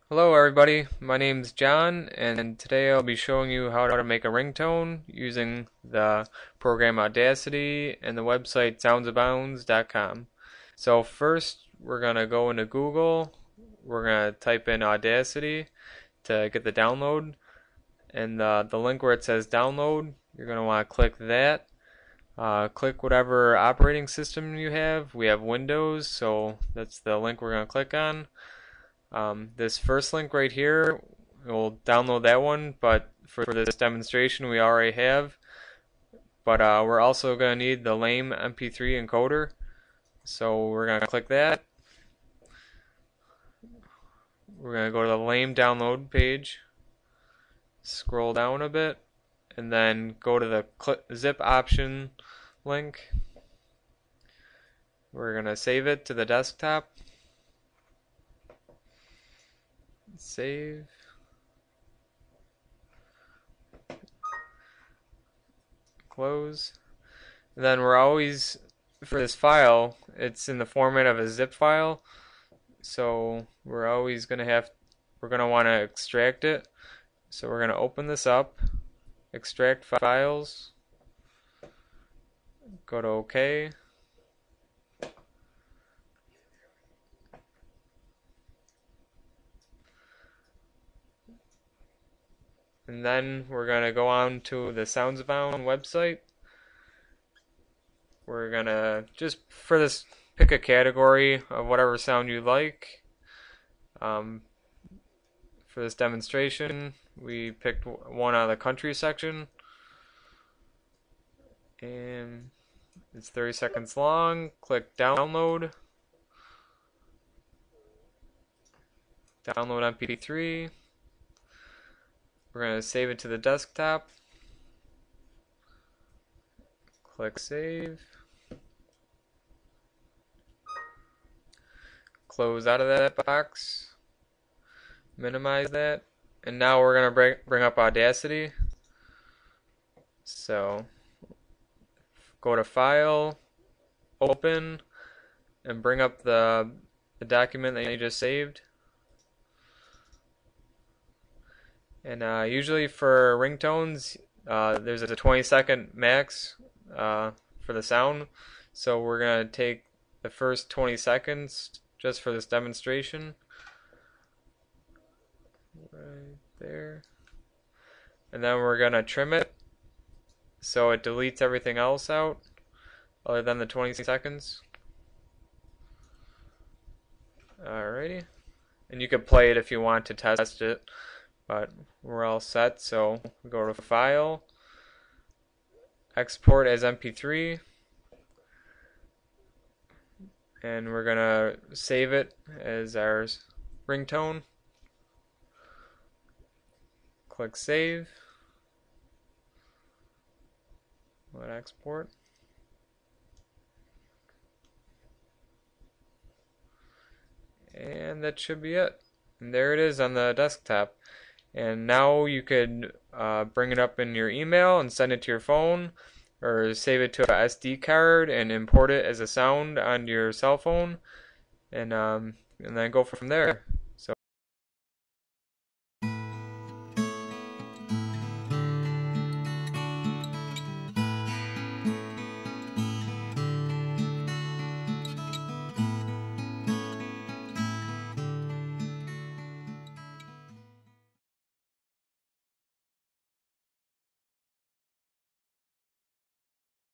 Hello everybody, my name's John and today I'll be showing you how to make a ringtone using the program Audacity and the website soundsabounds.com. So first we're going to go into Google, we're going to type in Audacity to get the download, and the link where it says download, you're going to want to click that. Click whatever operating system you have. We have Windows, so that's the link we're going to click on. This first link right here, we'll download that one, but for this demonstration we already have. But we're also going to need the lame MP3 encoder, so we're going to click that. We're going to go to the lame download page, scroll down a bit, and then go to the zip option link. We're going to save it to the desktop. Save. Close. And then we're always, for this file, it's in the format of a zip file, so we're always going to want to extract it. So we're going to open this up, extract files, go to OK. And then we're going to go on to the SoundsAbound website. We're going to, just for this, pick a category of whatever sound you like. For this demonstration, we picked one out of the country section. And it's 30 seconds long. Click download. Download MP3. We're going to save it to the desktop. Click save. Close out of that box. Minimize that. And now we're going to bring up Audacity. So go to File, Open, and bring up the document that you just saved. And usually for ringtones, there's a 20-second max for the sound. So we're going to take the first 20 seconds just for this demonstration. Right there. And then we're going to trim it so it deletes everything else out other than the 20 seconds. Alrighty. And you could play it if you want to test it. But we're all set, so go to File, Export as MP3, and we're going to save it as our ringtone. Click Save. Let export. And that should be it. And there it is on the desktop. And now you could bring it up in your email and send it to your phone, or save it to a SD card and import it as a sound on your cell phone, and then go from there.